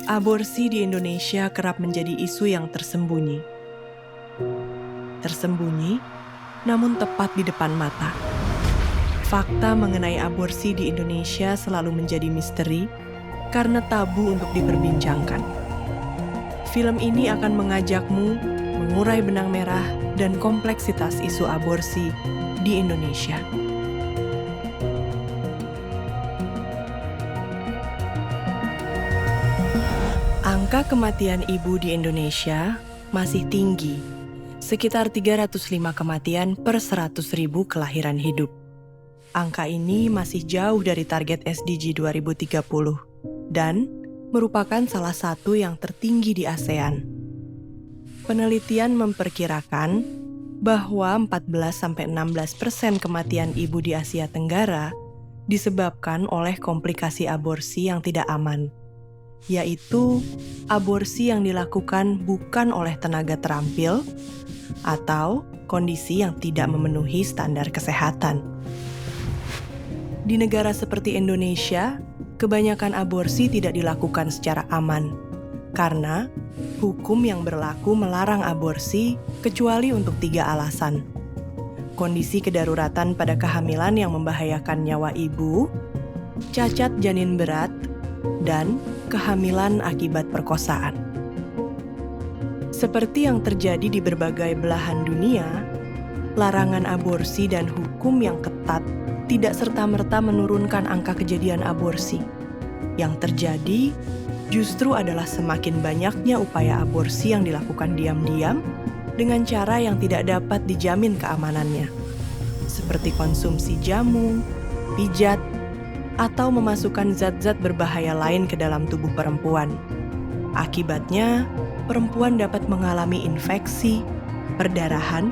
Aborsi di Indonesia kerap menjadi isu yang tersembunyi. Tersembunyi, namun tepat di depan mata. Fakta mengenai aborsi di Indonesia selalu menjadi misteri karena tabu untuk diperbincangkan. Film ini akan mengajakmu mengurai benang merah dan kompleksitas isu aborsi di Indonesia. Angka kematian ibu di Indonesia masih tinggi, sekitar 305 kematian per 100.000 kelahiran hidup. Angka ini masih jauh dari target SDG 2030 dan merupakan salah satu yang tertinggi di ASEAN. Penelitian memperkirakan bahwa 14-16% kematian ibu di Asia Tenggara disebabkan oleh komplikasi aborsi yang tidak aman, yaitu aborsi yang dilakukan bukan oleh tenaga terampil atau kondisi yang tidak memenuhi standar kesehatan. Di negara seperti Indonesia, kebanyakan aborsi tidak dilakukan secara aman, karena hukum yang berlaku melarang aborsi kecuali untuk 3 alasan. Kondisi kedaruratan pada kehamilan yang membahayakan nyawa ibu, cacat janin berat, dan kehamilan akibat perkosaan. Seperti yang terjadi di berbagai belahan dunia, larangan aborsi dan hukum yang ketat tidak serta-merta menurunkan angka kejadian aborsi. Yang terjadi justru adalah semakin banyaknya upaya aborsi yang dilakukan diam-diam dengan cara yang tidak dapat dijamin keamanannya, seperti konsumsi jamu, pijat, atau memasukkan zat-zat berbahaya lain ke dalam tubuh perempuan. Akibatnya, perempuan dapat mengalami infeksi, perdarahan,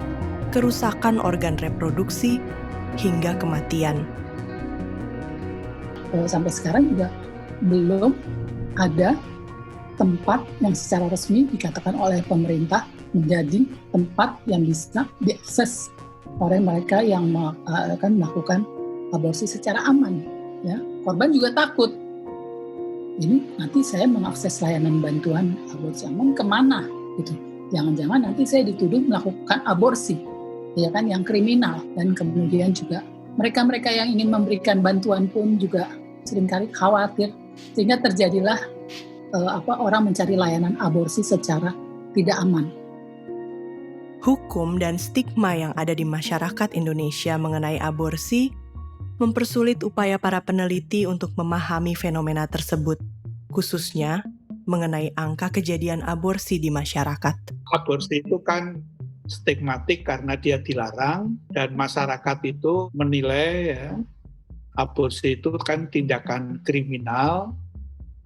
kerusakan organ reproduksi, hingga kematian. Sampai sekarang juga belum ada tempat yang secara resmi dikatakan oleh pemerintah menjadi tempat yang bisa diakses oleh mereka yang akan melakukan aborsi secara aman. Ya, korban juga takut. Ini nanti saya mengakses layanan bantuan aborsi aman kemana? Gitu. Jangan-jangan nanti saya dituduh melakukan aborsi, ya kan, yang kriminal. Dan kemudian juga mereka-mereka yang ingin memberikan bantuan pun juga seringkali khawatir, sehingga terjadilah orang mencari layanan aborsi secara tidak aman. Hukum dan stigma yang ada di masyarakat Indonesia mengenai aborsi mempersulit upaya para peneliti untuk memahami fenomena tersebut, khususnya mengenai angka kejadian aborsi di masyarakat. Aborsi itu kan stigmatik karena dia dilarang dan masyarakat itu menilai ya, aborsi itu kan tindakan kriminal,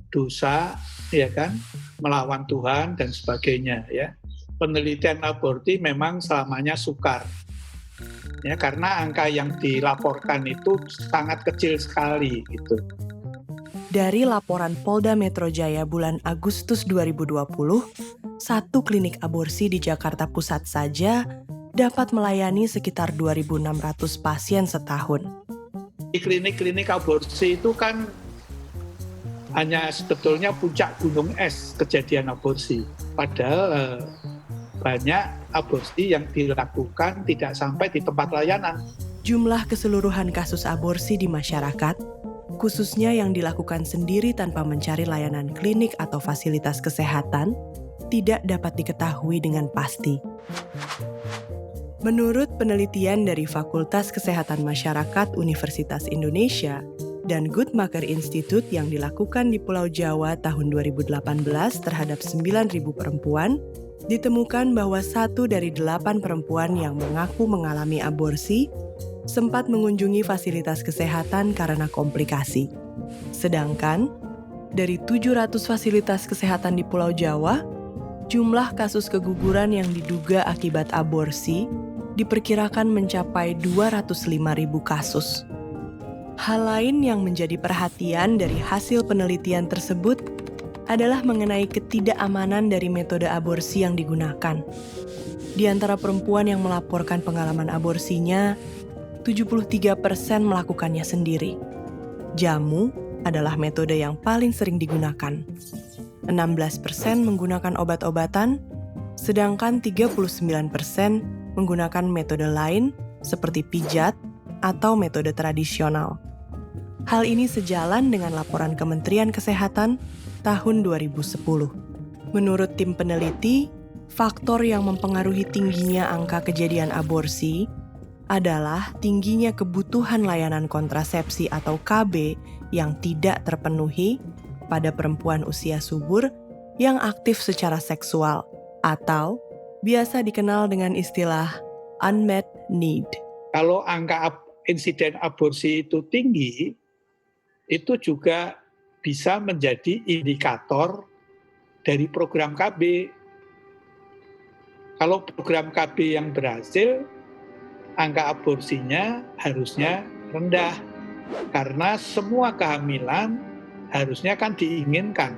dosa, ya kan, melawan Tuhan dan sebagainya ya. Penelitian aborsi memang selamanya sukar. Ya, karena angka yang dilaporkan itu sangat kecil sekali gitu. Dari laporan Polda Metro Jaya bulan Agustus 2020, satu klinik aborsi di Jakarta Pusat saja dapat melayani sekitar 2.600 pasien setahun. Di klinik-klinik aborsi itu kan hanya sebetulnya puncak gunung es kejadian aborsi. Padahal banyak aborsi yang dilakukan tidak sampai di tempat layanan. Jumlah keseluruhan kasus aborsi di masyarakat, khususnya yang dilakukan sendiri tanpa mencari layanan klinik atau fasilitas kesehatan, tidak dapat diketahui dengan pasti. Menurut penelitian dari Fakultas Kesehatan Masyarakat Universitas Indonesia dan Guttmacher Institute yang dilakukan di Pulau Jawa tahun 2018 terhadap 9.000 perempuan, ditemukan bahwa 1 dari 8 perempuan yang mengaku mengalami aborsi sempat mengunjungi fasilitas kesehatan karena komplikasi. Sedangkan, dari 700 fasilitas kesehatan di Pulau Jawa, jumlah kasus keguguran yang diduga akibat aborsi diperkirakan mencapai 205.000 kasus. Hal lain yang menjadi perhatian dari hasil penelitian tersebut adalah mengenai ketidakamanan dari metode aborsi yang digunakan. Di antara perempuan yang melaporkan pengalaman aborsinya, 73% melakukannya sendiri. Jamu adalah metode yang paling sering digunakan. 16% menggunakan obat-obatan, sedangkan 39% menggunakan metode lain seperti pijat atau metode tradisional. Hal ini sejalan dengan laporan Kementerian Kesehatan tahun 2010. Menurut tim peneliti, faktor yang mempengaruhi tingginya angka kejadian aborsi adalah tingginya kebutuhan layanan kontrasepsi atau KB yang tidak terpenuhi pada perempuan usia subur yang aktif secara seksual atau biasa dikenal dengan istilah unmet need. Kalau angka insiden aborsi itu tinggi, itu juga bisa menjadi indikator dari program KB. Kalau program KB yang berhasil, angka aborsinya harusnya rendah. Karena semua kehamilan harusnya kan diinginkan.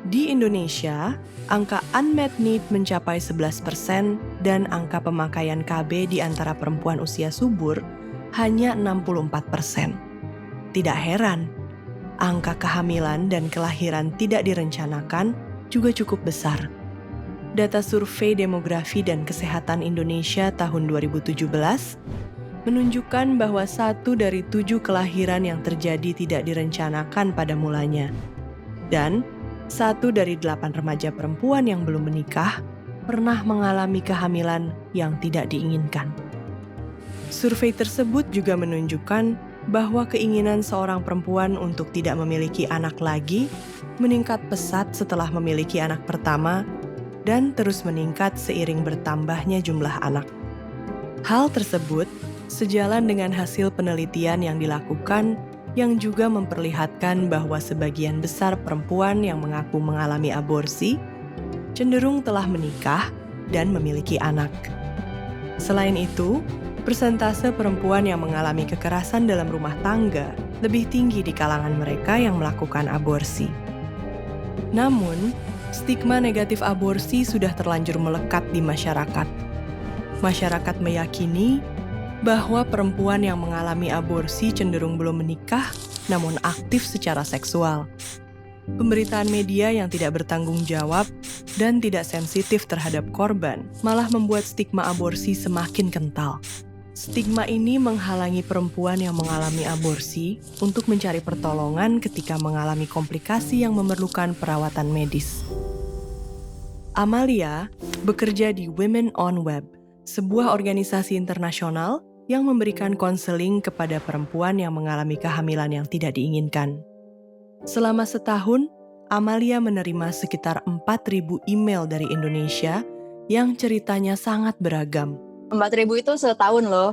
Di Indonesia, angka unmet need mencapai 11% dan angka pemakaian KB di antara perempuan usia subur hanya 64%. Tidak heran, angka kehamilan dan kelahiran tidak direncanakan juga cukup besar. Data Survei Demografi dan Kesehatan Indonesia tahun 2017 menunjukkan bahwa 1 dari 7 kelahiran yang terjadi tidak direncanakan pada mulanya. Dan 1 dari 8 remaja perempuan yang belum menikah pernah mengalami kehamilan yang tidak diinginkan. Survei tersebut juga menunjukkan bahwa keinginan seorang perempuan untuk tidak memiliki anak lagi meningkat pesat setelah memiliki anak pertama dan terus meningkat seiring bertambahnya jumlah anak. Hal tersebut sejalan dengan hasil penelitian yang dilakukan yang juga memperlihatkan bahwa sebagian besar perempuan yang mengaku mengalami aborsi cenderung telah menikah dan memiliki anak. Selain itu, persentase perempuan yang mengalami kekerasan dalam rumah tangga lebih tinggi di kalangan mereka yang melakukan aborsi. Namun, stigma negatif aborsi sudah terlanjur melekat di masyarakat. Masyarakat meyakini bahwa perempuan yang mengalami aborsi cenderung belum menikah, namun aktif secara seksual. Pemberitaan media yang tidak bertanggung jawab dan tidak sensitif terhadap korban malah membuat stigma aborsi semakin kental. Stigma ini menghalangi perempuan yang mengalami aborsi untuk mencari pertolongan ketika mengalami komplikasi yang memerlukan perawatan medis. Amalia bekerja di Women on Web, sebuah organisasi internasional yang memberikan konseling kepada perempuan yang mengalami kehamilan yang tidak diinginkan. Selama setahun, Amalia menerima sekitar 4.000 email dari Indonesia yang ceritanya sangat beragam. 4.000 itu setahun loh.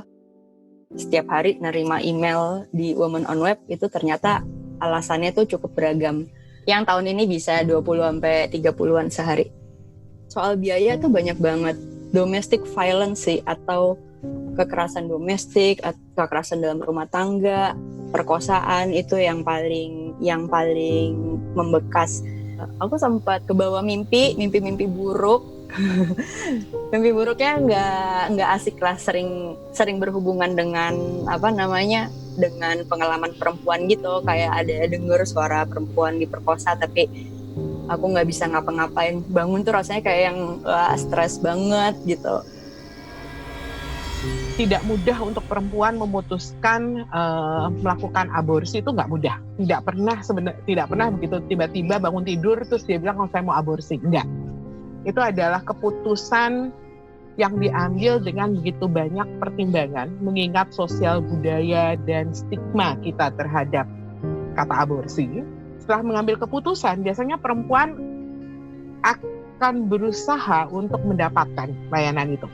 Setiap hari nerima email di Women on Web itu ternyata alasannya tuh cukup beragam. Yang tahun ini bisa 20-30an sehari. Soal biaya tuh banyak banget. Domestic violence atau kekerasan domestik, atau kekerasan dalam rumah tangga, perkosaan itu yang paling membekas. Aku sempat kebawa mimpi buruk. Mimpi buruknya nggak asik lah, sering berhubungan dengan dengan pengalaman perempuan gitu, kayak ada dengar suara perempuan diperkosa tapi aku nggak bisa ngapa-ngapain. Bangun tuh rasanya kayak yang stres banget gitu. Tidak mudah untuk perempuan memutuskan melakukan aborsi, itu nggak mudah. Tidak pernah begitu tiba-tiba bangun tidur terus dia bilang saya mau aborsi. Enggak. Itu adalah keputusan yang diambil dengan begitu banyak pertimbangan, mengingat sosial budaya dan stigma kita terhadap kata aborsi. Setelah mengambil keputusan, biasanya perempuan akan berusaha untuk mendapatkan layanan itu.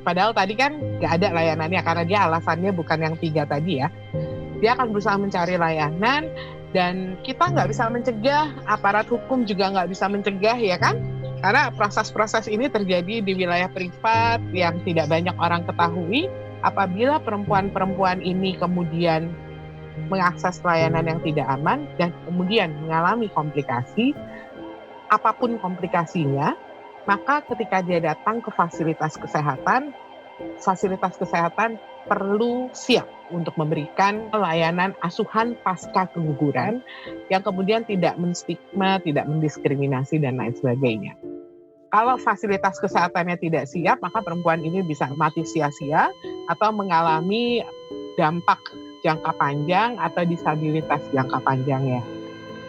Padahal tadi kan nggak ada layanannya karena dia alasannya bukan yang 3 tadi ya. Dia akan berusaha mencari layanan dan kita nggak bisa mencegah, aparat hukum juga nggak bisa mencegah ya kan? Karena proses-proses ini terjadi di wilayah privat yang tidak banyak orang ketahui. Apabila perempuan-perempuan ini kemudian mengakses layanan yang tidak aman dan kemudian mengalami komplikasi, apapun komplikasinya, maka ketika dia datang ke fasilitas kesehatan, fasilitas kesehatan perlu siap untuk memberikan layanan asuhan pasca keguguran yang kemudian tidak menstigma, tidak mendiskriminasi, dan lain sebagainya. Kalau fasilitas kesehatannya tidak siap, maka perempuan ini bisa mati sia-sia atau mengalami dampak jangka panjang atau disabilitas jangka panjang ya.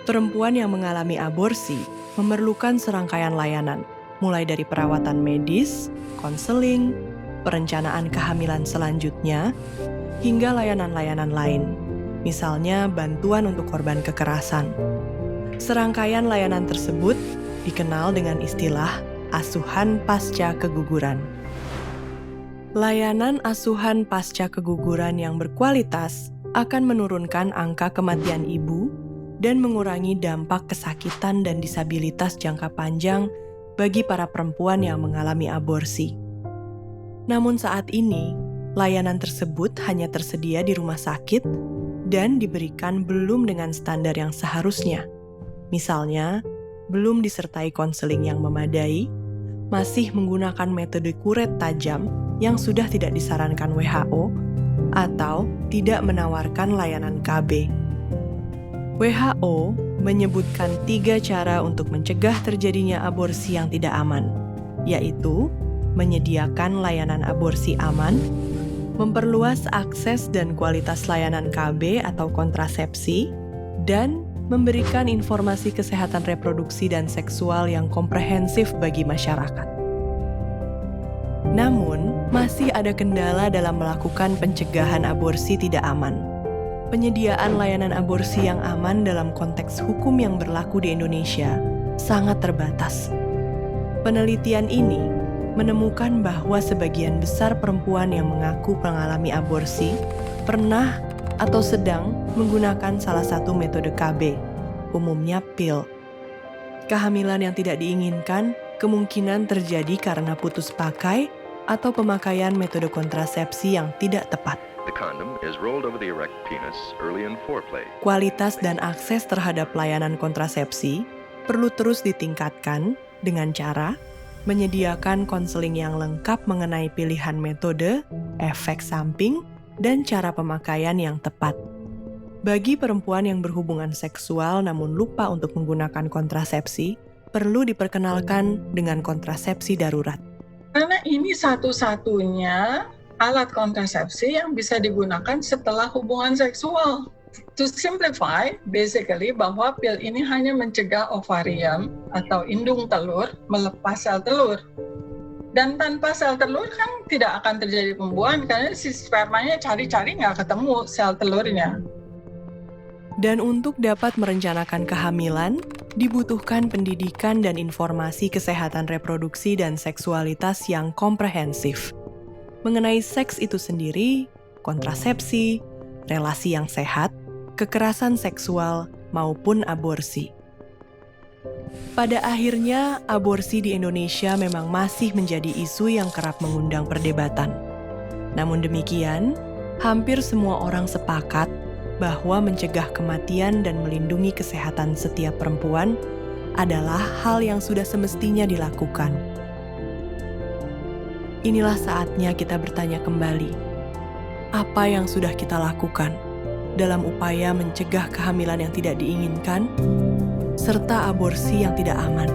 Perempuan yang mengalami aborsi memerlukan serangkaian layanan, mulai dari perawatan medis, konseling, perencanaan kehamilan selanjutnya, hingga layanan-layanan lain, misalnya bantuan untuk korban kekerasan. Serangkaian layanan tersebut dikenal dengan istilah asuhan pasca keguguran. Layanan asuhan pasca keguguran yang berkualitas akan menurunkan angka kematian ibu dan mengurangi dampak kesakitan dan disabilitas jangka panjang bagi para perempuan yang mengalami aborsi. Namun saat ini, layanan tersebut hanya tersedia di rumah sakit dan diberikan belum dengan standar yang seharusnya. Misalnya, belum disertai konseling yang memadai, masih menggunakan metode kuret tajam yang sudah tidak disarankan WHO, atau tidak menawarkan layanan KB. WHO menyebutkan 3 cara untuk mencegah terjadinya aborsi yang tidak aman, yaitu menyediakan layanan aborsi aman, memperluas akses dan kualitas layanan KB atau kontrasepsi, dan memberikan informasi kesehatan reproduksi dan seksual yang komprehensif bagi masyarakat. Namun, masih ada kendala dalam melakukan pencegahan aborsi tidak aman. Penyediaan layanan aborsi yang aman dalam konteks hukum yang berlaku di Indonesia sangat terbatas. Penelitian ini menemukan bahwa sebagian besar perempuan yang mengaku mengalami aborsi pernah atau sedang menggunakan salah satu metode KB, umumnya pil. Kehamilan yang tidak diinginkan kemungkinan terjadi karena putus pakai atau pemakaian metode kontrasepsi yang tidak tepat. The condom is rolled over the erect penis early in foreplay. Kualitas dan akses terhadap layanan kontrasepsi perlu terus ditingkatkan dengan cara menyediakan konseling yang lengkap mengenai pilihan metode, efek samping, dan cara pemakaian yang tepat. Bagi perempuan yang berhubungan seksual namun lupa untuk menggunakan kontrasepsi, perlu diperkenalkan dengan kontrasepsi darurat. Karena ini satu-satunya alat kontrasepsi yang bisa digunakan setelah hubungan seksual. To simplify, basically bahwa pil ini hanya mencegah ovarium atau indung telur melepas sel telur. Dan tanpa sel telur kan tidak akan terjadi pembuahan karena si spermanya cari-cari nggak ketemu sel telurnya. Dan untuk dapat merencanakan kehamilan, dibutuhkan pendidikan dan informasi kesehatan reproduksi dan seksualitas yang komprehensif. Mengenai seks itu sendiri, kontrasepsi, relasi yang sehat, kekerasan seksual, maupun aborsi. Pada akhirnya, aborsi di Indonesia memang masih menjadi isu yang kerap mengundang perdebatan. Namun demikian, hampir semua orang sepakat bahwa mencegah kematian dan melindungi kesehatan setiap perempuan adalah hal yang sudah semestinya dilakukan. Inilah saatnya kita bertanya kembali, apa yang sudah kita lakukan dalam upaya mencegah kehamilan yang tidak diinginkan, serta aborsi yang tidak aman?